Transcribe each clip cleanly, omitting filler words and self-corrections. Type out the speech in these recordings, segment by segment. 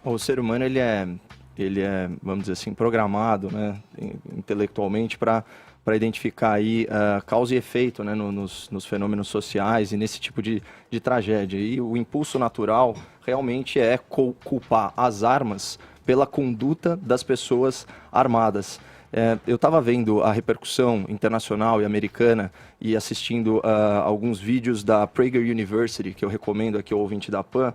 O ser humano, ele é, vamos dizer assim, programado, né, intelectualmente para identificar aí causa e efeito, né, nos fenômenos sociais e nesse tipo de tragédia. E o impulso natural realmente é culpar as armas pela conduta das pessoas armadas. Eu estava vendo a repercussão internacional e americana e assistindo alguns vídeos da Prager University, que eu recomendo aqui ao ouvinte da PAN,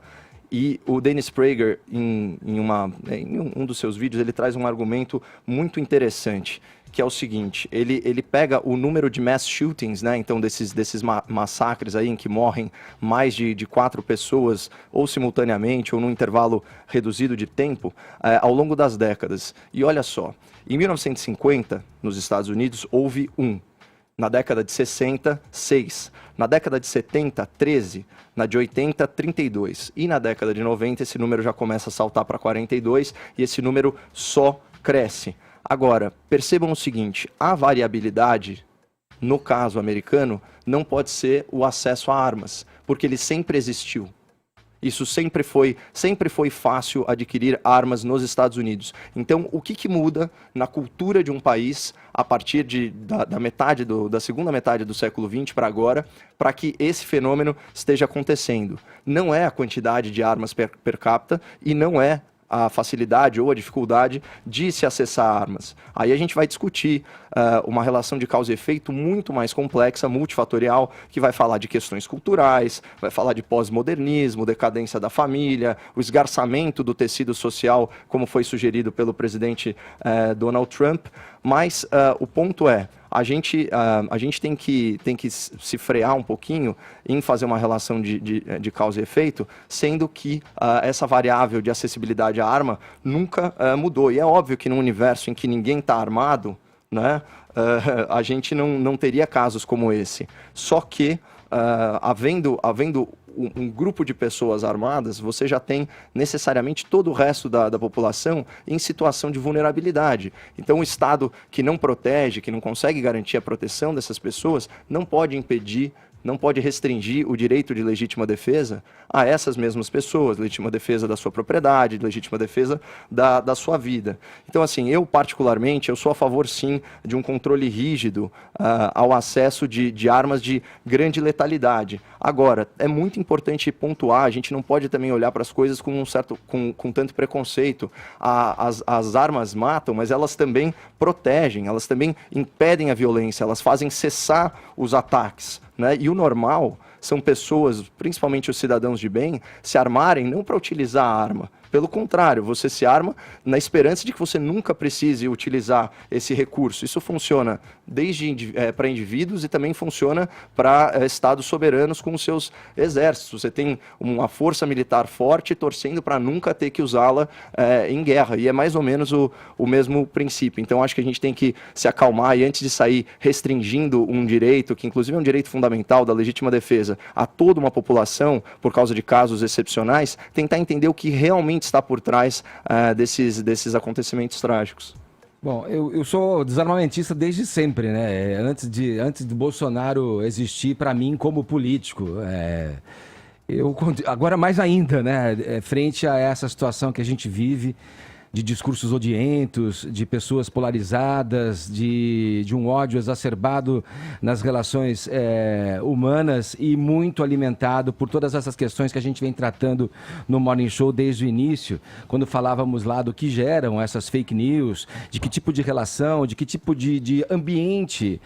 e o Dennis Prager, em um dos seus vídeos, ele traz um argumento muito interessante, que é o seguinte: ele pega o número de mass shootings, né, então desses massacres aí em que morrem mais de 4 pessoas, ou simultaneamente, ou num intervalo reduzido de tempo, ao longo das décadas. E olha só, em 1950, nos Estados Unidos, houve um. Na década de 60, 6. Na década de 70, 13. Na de 80, 32. E na década de 90, esse número já começa a saltar para 42 e esse número só cresce. Agora, percebam o seguinte: a variabilidade, no caso americano, não pode ser o acesso a armas, porque ele sempre existiu. Isso sempre foi fácil adquirir armas nos Estados Unidos. Então, o que muda na cultura de um país a partir da segunda metade do século XX para agora, para que esse fenômeno esteja acontecendo? Não é a quantidade de armas per capita e não é a facilidade ou a dificuldade de se acessar armas. Aí a gente vai discutir uma relação de causa e efeito muito mais complexa, multifatorial, que vai falar de questões culturais, vai falar de pós-modernismo, decadência da família, o esgarçamento do tecido social, como foi sugerido pelo presidente Donald Trump. Mas o ponto é, a gente tem que se frear um pouquinho em fazer uma relação de causa e efeito, sendo que essa variável de acessibilidade à arma nunca mudou. E é óbvio que num universo em que ninguém está armado, né, a gente não teria casos como esse. Só que, havendo um grupo de pessoas armadas, você já tem necessariamente todo o resto da população em situação de vulnerabilidade. Então, o Estado que não protege, que não consegue garantir a proteção dessas pessoas, não pode impedir, não pode restringir o direito de legítima defesa a essas mesmas pessoas, legítima defesa da sua propriedade, legítima defesa da sua vida. Então, assim, eu particularmente, eu sou a favor, sim, de um controle rígido ao acesso de armas de grande letalidade. Agora, é muito importante pontuar, a gente não pode também olhar para as coisas com tanto preconceito. As armas matam, mas elas também protegem, elas também impedem a violência, elas fazem cessar os ataques, né? E o normal são pessoas, principalmente os cidadãos de bem, se armarem não para utilizar a arma. Pelo contrário, você se arma na esperança de que você nunca precise utilizar esse recurso. Isso funciona desde para indivíduos e também funciona para estados soberanos com os seus exércitos. Você tem uma força militar forte torcendo para nunca ter que usá-la em guerra. E é mais ou menos o mesmo princípio. Então, acho que a gente tem que se acalmar e, antes de sair restringindo um direito, que inclusive é um direito fundamental da legítima defesa, a toda uma população, por causa de casos excepcionais, tentar entender o que realmente está por trás desses acontecimentos trágicos. Bom, eu sou desarmamentista desde sempre, né? Antes do Bolsonaro existir para mim como político. Agora mais ainda, né? Frente a essa situação que a gente vive, de discursos odientos, de pessoas polarizadas, de um ódio exacerbado nas relações humanas e muito alimentado por todas essas questões que a gente vem tratando no Morning Show desde o início, quando falávamos lá do que geram essas fake news, de que tipo de relação, de que tipo de ambiente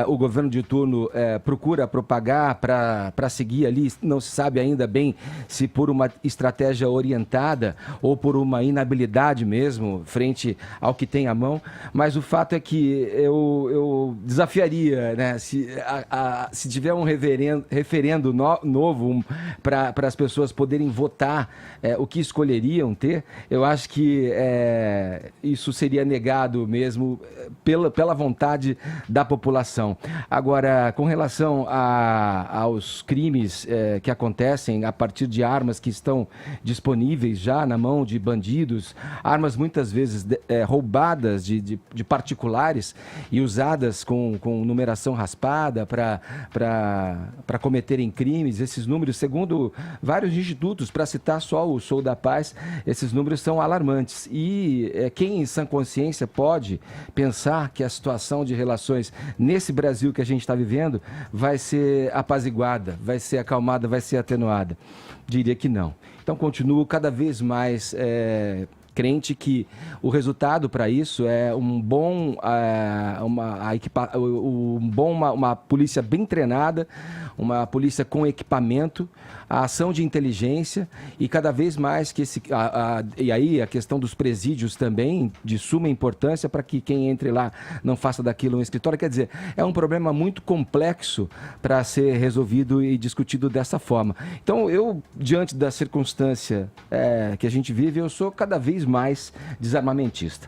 o governo de turno procura propagar para seguir ali, não se sabe ainda bem se por uma estratégia orientada ou por uma inabilidade mesmo, frente ao que tem à mão, mas o fato é que eu desafiaria, né, se tiver um referendo novo para as pessoas poderem votar o que escolheriam ter, eu acho que isso seria negado mesmo pela vontade da população. Agora, com relação aos crimes que acontecem a partir de armas que estão disponíveis já na mão de bandidos, armas muitas vezes roubadas de particulares e usadas com numeração raspada para cometerem crimes. Esses números, segundo vários institutos, para citar só o Sou da Paz, esses números são alarmantes. E quem em sã consciência pode pensar que a situação de relações nesse Brasil que a gente está vivendo vai ser apaziguada, vai ser acalmada, vai ser atenuada? Diria que não. Então, continuo cada vez mais crente que o resultado para isso é uma polícia bem treinada, uma polícia com equipamento, a ação de inteligência e cada vez mais que e aí a questão dos presídios também de suma importância para que quem entre lá não faça daquilo um escritório. Quer dizer, é um problema muito complexo para ser resolvido e discutido dessa forma. Então, eu, diante da circunstância que a gente vive, eu sou cada vez mais desarmamentista.